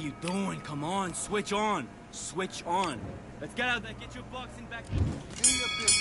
you doing? Come on, switch on. Switch on. Let's get out there, get your boxing back. Give me a bit.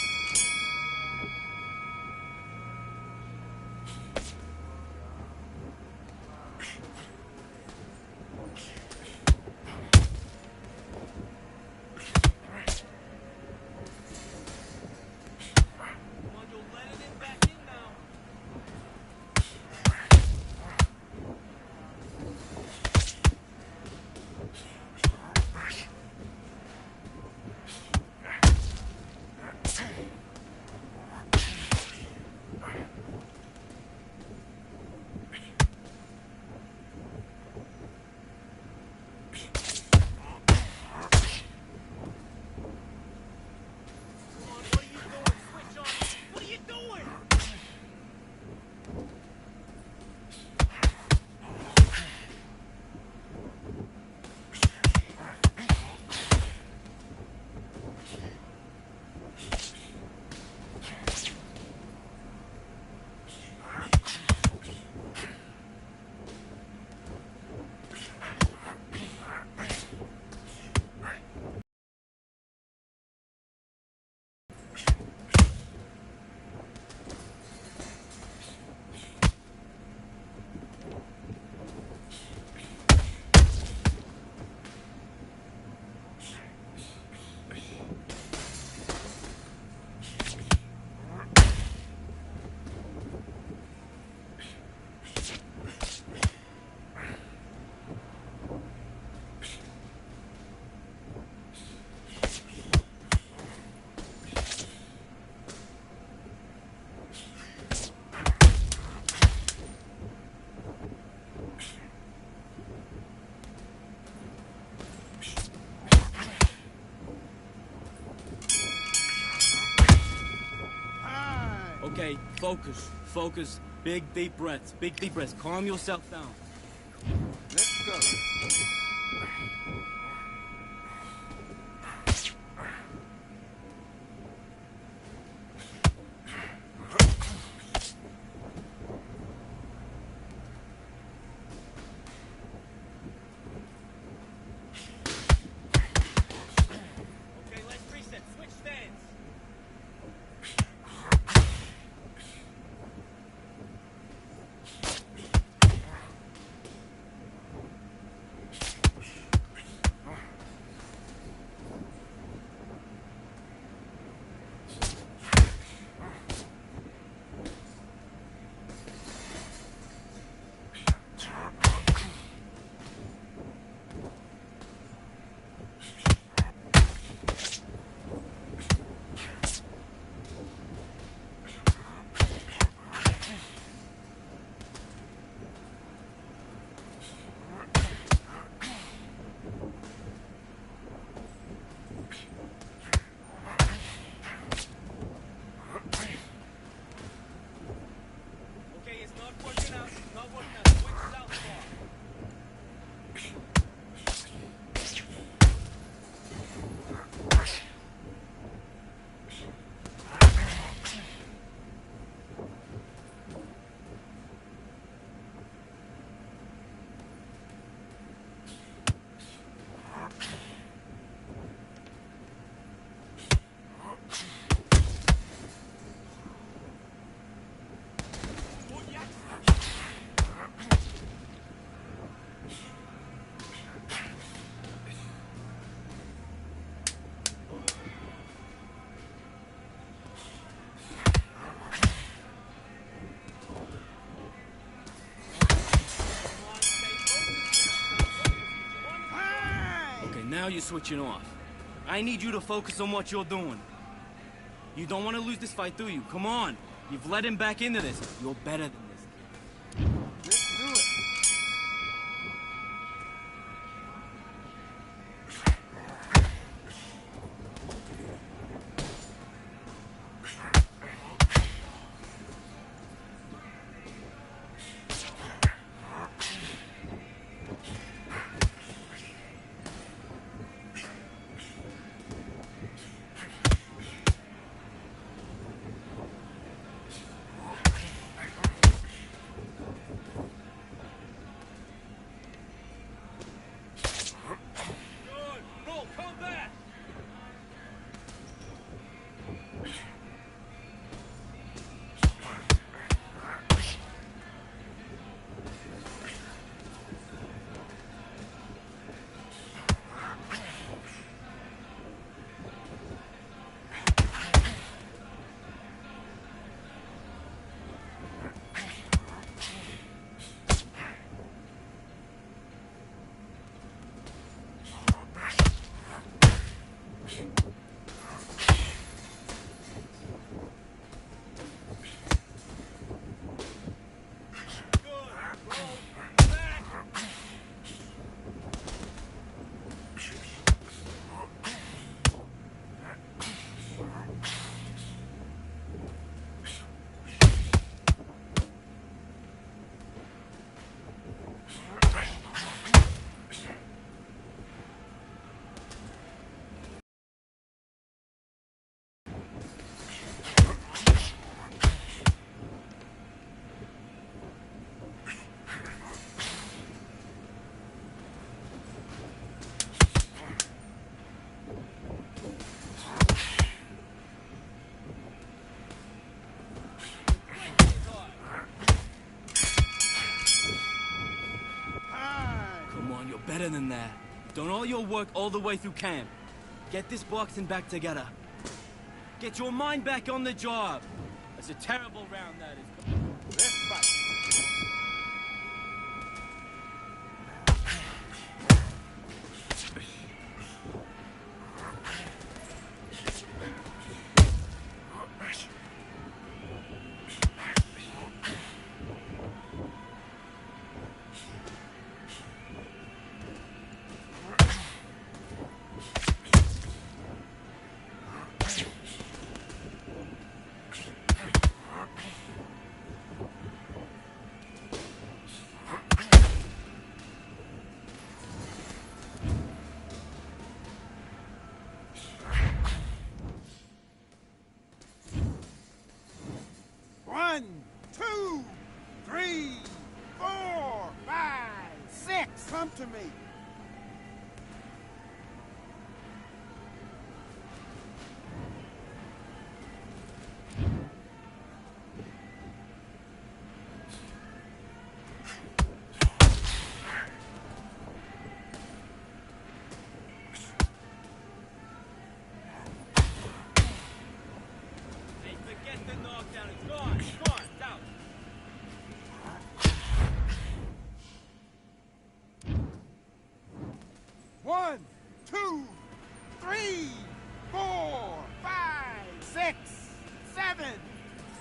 Okay, focus, focus. Big deep breaths, big deep breaths. Calm yourself down. Let's go. Now you're switching off. I need you to focus on what you're doing. You don't want to lose this fight, do you? Come on. You've let him back into this. You're better than this, kid. Let's do it. all your work all the way through camp. Get this boxing back together. Get your mind back on the job. That's a terrible round, that is. Let's fight. One, two, three, 4, 5, 6. Come to me. Hey, forget the knockdown. It's gone. It's gone. It's out. One, two, three, 4, 5, 6, 7,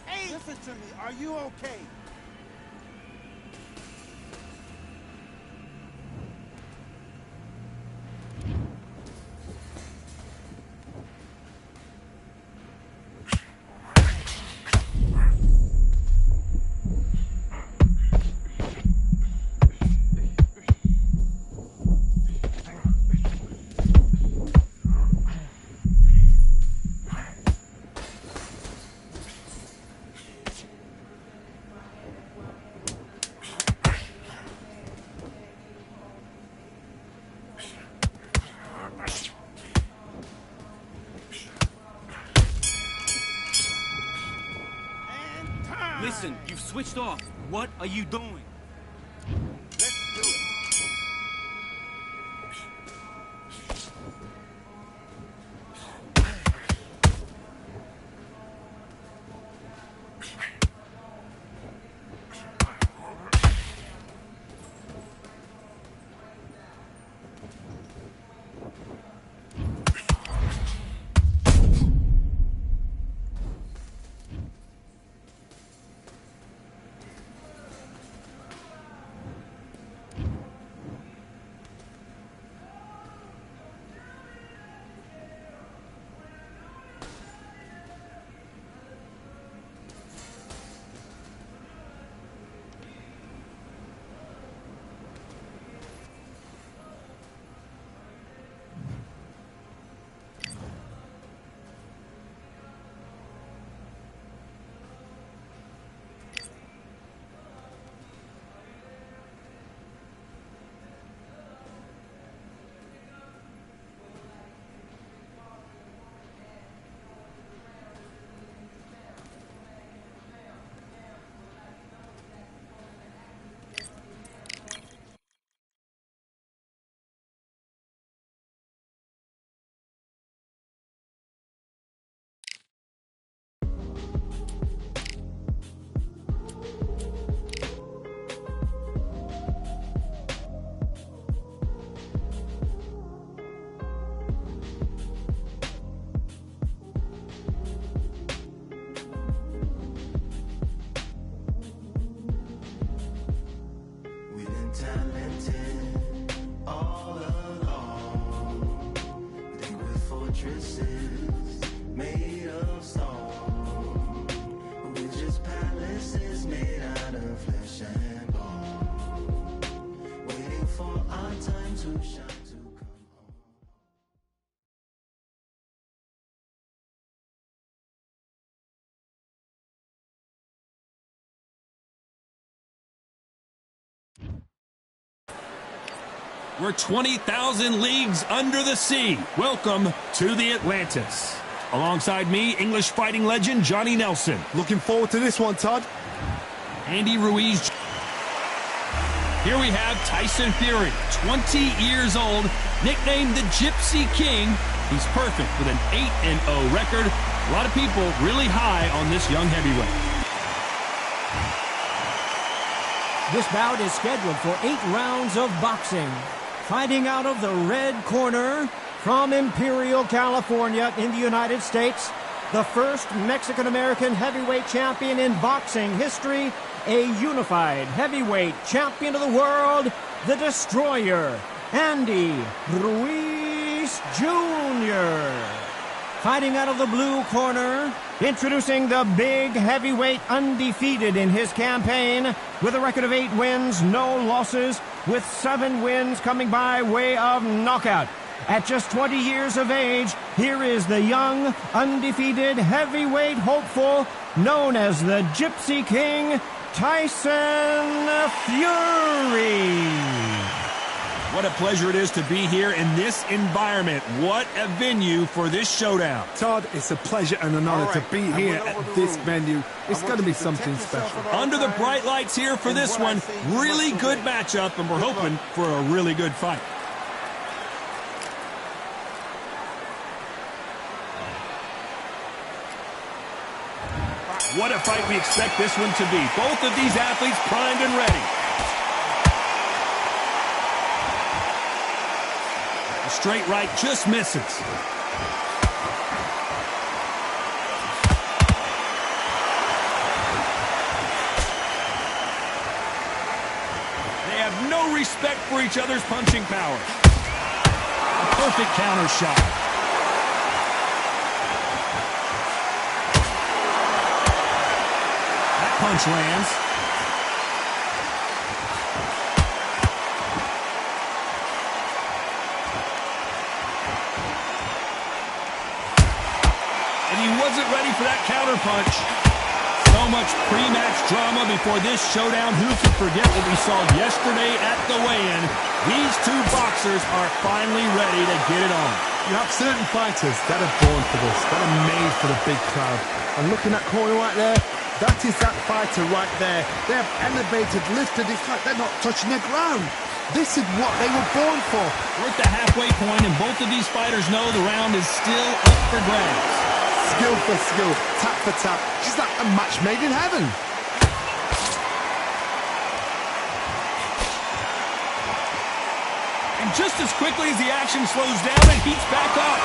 8. Listen to me. Are you okay? And time. Listen, you've switched off. What are you doing? Let's do it. We're 20,000 leagues under the sea. Welcome to the Atlantis. Alongside me, English fighting legend Johnny Nelson. Looking forward to this one, Todd. Andy Ruiz. Here we have Tyson Fury, 20 years old, nicknamed the Gypsy King. He's perfect with an 8-0 record. A lot of people really high on this young heavyweight. This bout is scheduled for 8 rounds of boxing. Fighting out of the red corner from Imperial, California in the United States, the first Mexican-American heavyweight champion in boxing history, a unified heavyweight champion of the world, the Destroyer, Andy Ruiz Jr. Fighting out of the blue corner, introducing the big heavyweight undefeated in his campaign with a record of 8 wins, no losses, with 7 wins coming by way of knockout. At just 20 years of age, here is the young, undefeated heavyweight hopeful known as the Gypsy King, Tyson Fury. What a pleasure it is to be here in this environment. What a venue for this showdown. Todd, it's a pleasure and an honor to be here at this venue. It's going to be something special. Under the bright lights here for this one. Really good matchup, and we're hoping for a really good fight. What a fight we expect this one to be. Both of these athletes primed and ready. The straight right just misses. They have no respect for each other's punching power. A perfect counter shot. That punch lands. And he wasn't ready for that counter punch. So much pre-match drama before this showdown. Who could forget what we saw yesterday at the weigh-in? These two boxers are finally ready to get it on. You have certain fighters that are born for this, that are made for the big crowd. And looking at corner right there, that is that fighter right there. They have elevated, lifted, it's like they're not touching the ground. This is what they were born for. We're at the halfway point, and both of these fighters know the round is still up for grabs. Skill for skill, tap for tap. She's like a match made in heaven. And just as quickly as the action slows down, it heats back up.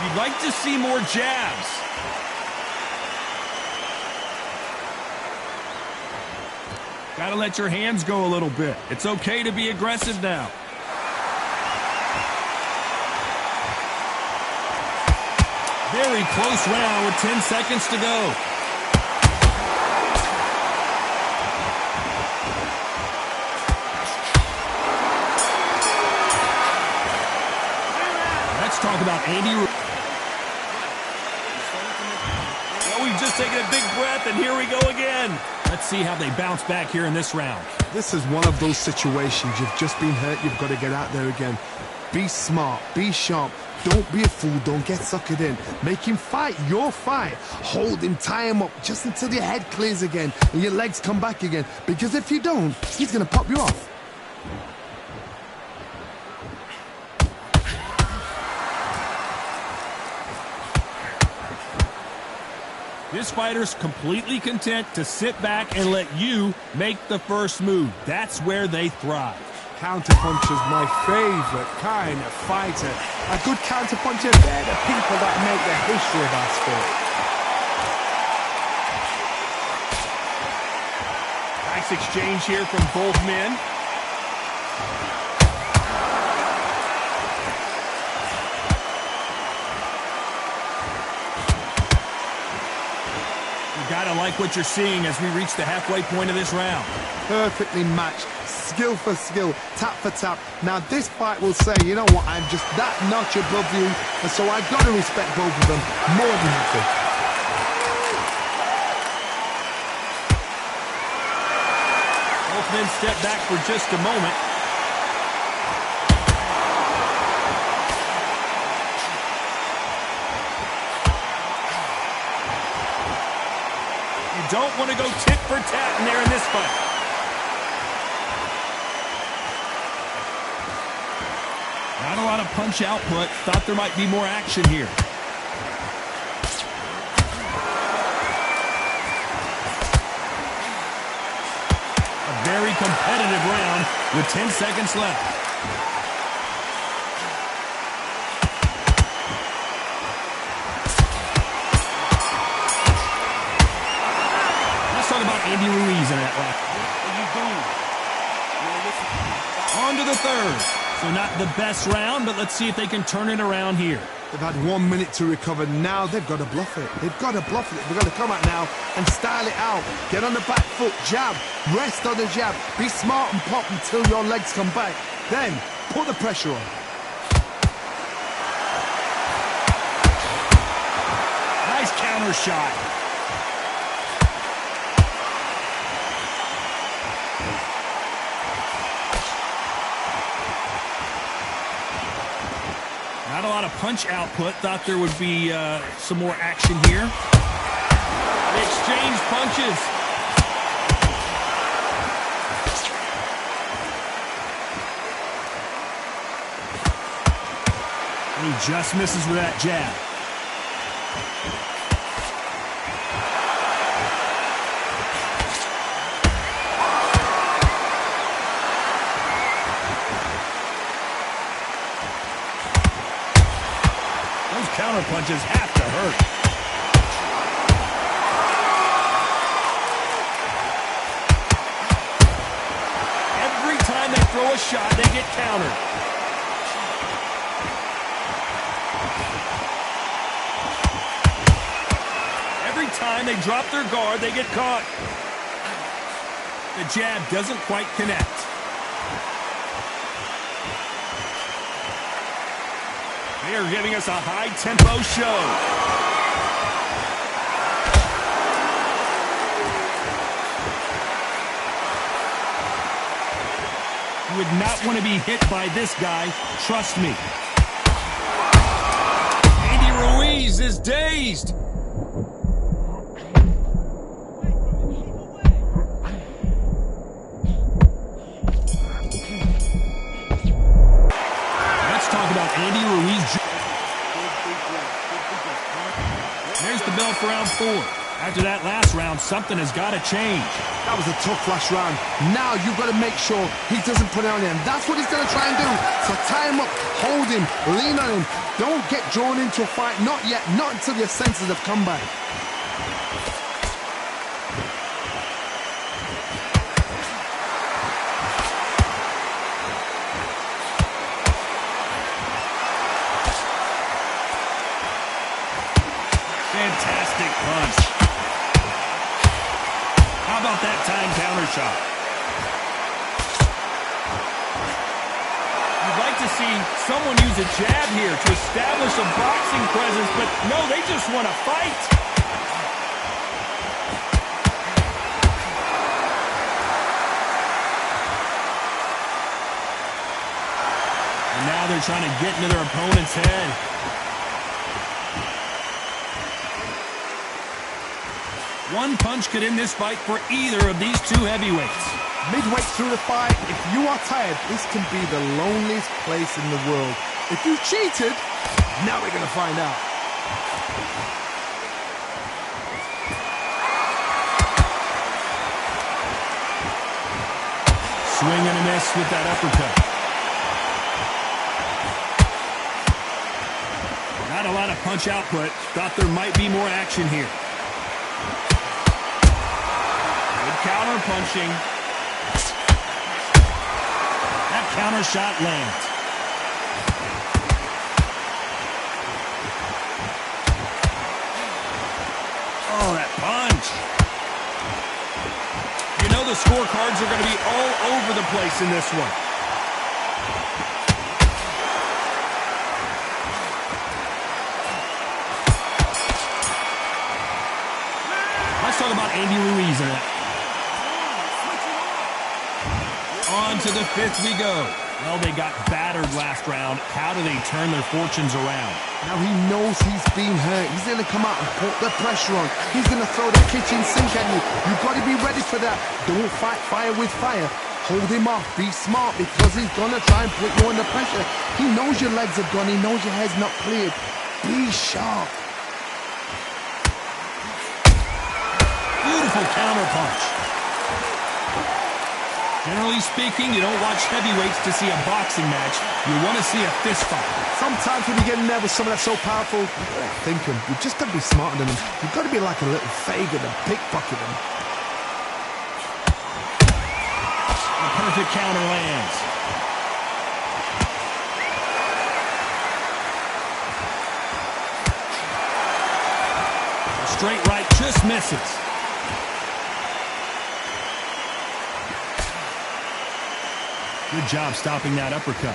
You'd like to see more jabs. Gotta let your hands go a little bit. It's okay to be aggressive now. Very close round with 10 seconds to go. Let's talk about Andy. Well, we've just taken a big breath, and here we go again. Let's see how they bounce back here in this round. This is one of those situations. You've just been hurt. You've got to get out there again. Be smart. Be sharp. Don't be a fool. Don't get suckered in. Make him fight your fight. Hold him. Tie him up just until your head clears again and your legs come back again. Because if you don't, he's going to pop you off. This fighter's completely content to sit back and let you make the first move. That's where they thrive. Counterpuncher's my favorite kind of fighter. A good counterpuncher, they're the people that make the history of our sport. Nice exchange here from both men. Gotta like what you're seeing as we reach the halfway point of this round. Perfectly matched, skill for skill, tap for tap. Now this fight will say, you know what, I'm just that notch above you, and so I've got to respect both of them more than happy. Both men step back for just a moment. don't want to go tit for tat in there in this fight. Not a lot of punch output. Thought there might be more action here. A very competitive round with 10 seconds left. About Andy Ruiz in that lap. What are you doing? On to the third. So not the best round, but let's see if they can turn it around here. They've had 1 minute to recover. Now they've got to bluff it. They've got to bluff it. They've got to come out now and style it out. Get on the back foot, jab, rest on the jab. Be smart and pop until your legs come back. Then put the pressure on. Nice counter shot. Not a lot of punch output. Thought there would be some more action here. They exchange punches. And he just misses with that jab. Counter punches have to hurt. Every time they throw a shot, they get countered. Every time they drop their guard, they get caught. The jab doesn't quite connect. They are giving us a high-tempo show. You would not want to be hit by this guy, trust me. Andy Ruiz is dazed. Let's talk about Andy Ruiz. There's the bell for round 4. After that last round, something has got to change. That was a tough last round. Now you've got to make sure he doesn't put it on him. That's what he's going to try and do. So tie him up, hold him, lean on him. Don't get drawn into a fight. Not yet. Not until your senses have come back. Fantastic punch. How about that time counter shot? You'd like to see someone use a jab here to establish a boxing presence, but no, they just want to fight. And now they're trying to get into their opponent's head. One punch could end this fight for either of these two heavyweights. Midway through the fight, if you are tired, this can be the loneliest place in the world. If you cheated, now we're going to find out. Swing and a miss with that uppercut. Not a lot of punch output. Thought there might be more action here. Counter punching. That counter shot lands. Oh, that punch. You know the scorecards are going to be all over the place in this one. Let's talk about Andy Ruiz in that. On to the 5th we go. Well, they got battered last round. How do they turn their fortunes around? Now he knows he's been hurt. He's going to come out and put the pressure on. He's going to throw the kitchen sink at you. You've got to be ready for that. Don't fight fire with fire. Hold him off. Be smart because he's going to try and put you under pressure. He knows your legs are gone. He knows your head's not cleared. Be sharp. Beautiful counter punch. Generally speaking, you don't watch heavyweights to see a boxing match. You want to see a fist fight. Sometimes when you get in there with someone that's so powerful, thinking, you've just got to be smarter than him. You've got to be like a little faggot and pickpocket him. A perfect counter lands. A straight right just misses. Good job stopping that uppercut.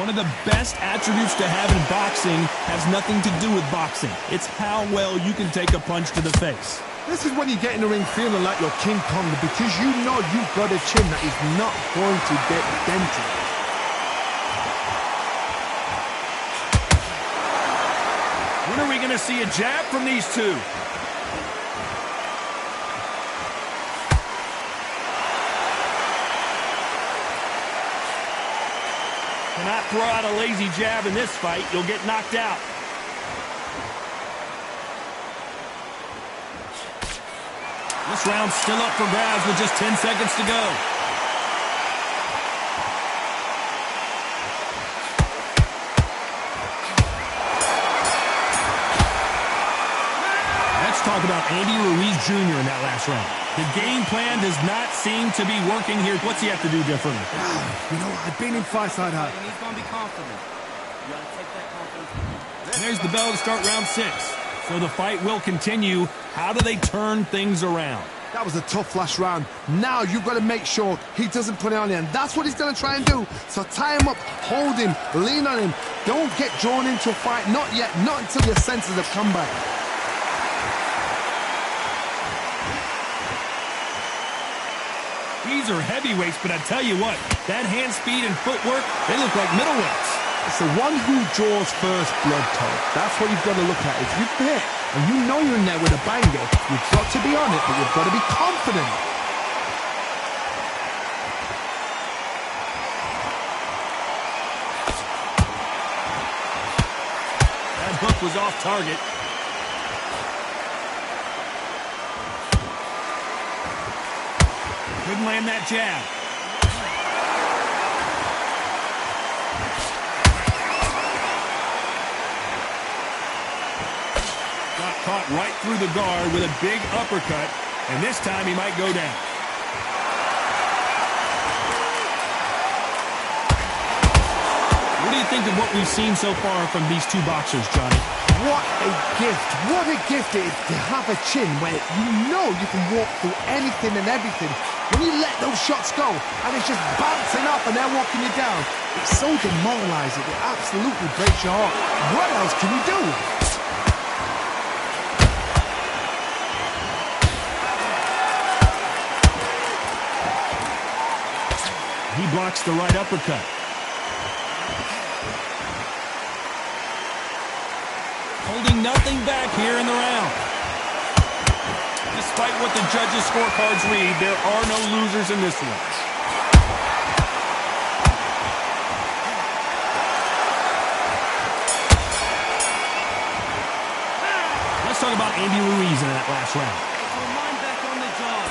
One of the best attributes to have in boxing has nothing to do with boxing. It's how well you can take a punch to the face. This is when you get in the ring feeling like you're King Kong because you know you've got a chin that is not going to get dented. When are we going to see a jab from these two? Cannot throw out a lazy jab in this fight. You'll get knocked out. This round's still up for grabs with just 10 seconds to go. Talk about Andy Ruiz Jr. in that last round. The game plan does not seem to be working here. What's he have to do differently? You know, I've been in fights like that. And he's going to be confident. You got to take that confidence. There's the bell to start round 6. So the fight will continue. How do they turn things around? That was a tough last round. Now you've got to make sure he doesn't put it on you, and that's what he's going to try and do. So tie him up, hold him, lean on him. Don't get drawn into a fight. Not yet. Not until your senses have come back. These are heavyweights, but I tell you what, that hand speed and footwork, they look like middleweights. It's the one who draws first blood, Todd. That's what you've got to look at. If you've hit and you know you're in there with a banger, you've got to be on it, but you've got to be confident. That hook was off target. Couldn't land that jab. Got caught right through the guard with a big uppercut, and this time he might go down. What do you think of what we've seen so far from these two boxers, Johnny? What a gift. What a gift it is to have a chin where you know you can walk through anything and everything. When you let those shots go and it's just bouncing up and they're walking you down, it's so demoralizing. It absolutely breaks your heart. What else can you do? He blocks the right uppercut. Holding nothing back here in the round. Despite what the judges' scorecards read, there are no losers in this one. Let's talk about Andy Ruiz in that last round. Get your mind back on the job.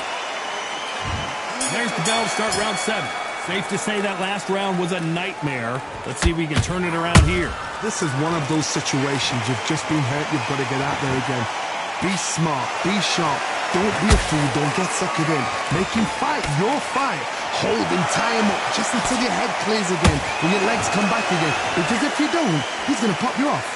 There's the bell to start round 7. Safe to say that last round was a nightmare. Let's see if we can turn it around here. This is one of those situations. You've just been hurt. You've got to get out there again. Be smart. Be sharp. Don't be a fool. Don't get suckered in. Make him fight your fight. Hold him, tie him up just until your head clears again and your legs come back again. Because if you don't, he's going to pop you off.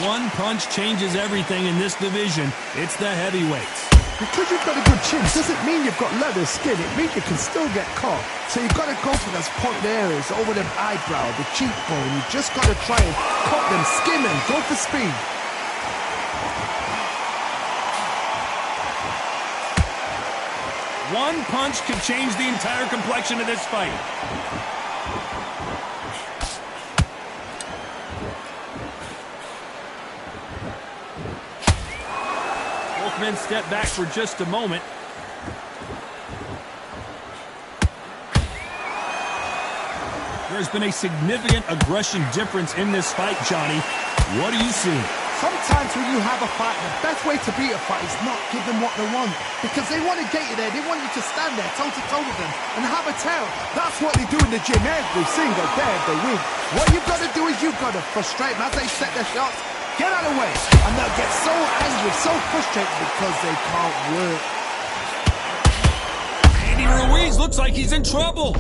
One punch changes everything in this division. It's the heavyweights. Because you've got a good chin doesn't mean you've got leather skin. It means you can still get caught. So you've got to go for those pointed areas over the eyebrow, the cheekbone. You just got to try and cut them, skim them, go for speed. One punch could change the entire complexion of this fight. Both men step back for just a moment. There's been a significant aggression difference in this fight, Johnny. What do you see? Sometimes when you have a fight, the best way to beat a fight is not give them what they want. Because they want to get you there. They want you to stand there toe-to-toe with them and have a tell. That's what they do in the gym every single day of the week. What you've got to do is you've got to frustrate them as they set their shots. Get out of the way. And they'll get so angry, so frustrated because they can't work. Andy Ruiz looks like he's in trouble.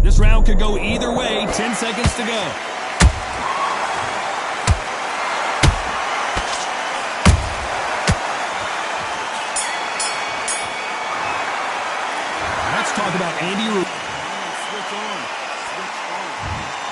This round could go either way. 10 seconds to go. Let's talk about Andy Ruiz. Switch on.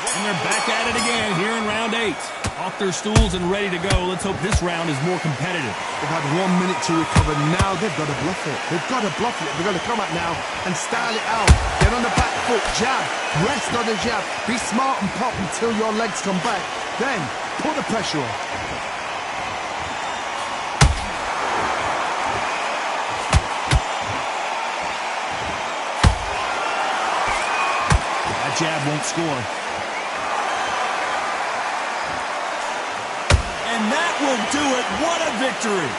And they're back at it again here in round 8. Off their stools and ready to go. Let's hope this round is more competitive. They've had 1 minute to recover. Now they've got to bluff it. They've got to bluff it. They've got to come out now and style it out. Get on the back foot, jab, rest on the jab. Be smart and pop until your legs come back. Then put the pressure on. That jab won't score. And that will do it. What a victory.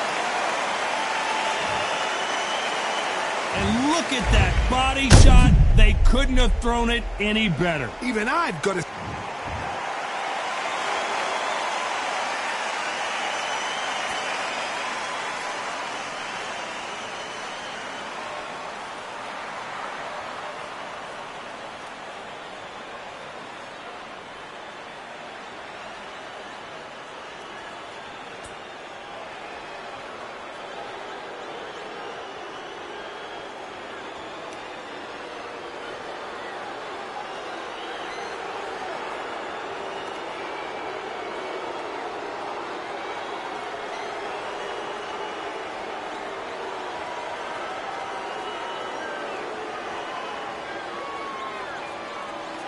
And look at that body shot. They couldn't have thrown it any better. Even I've got to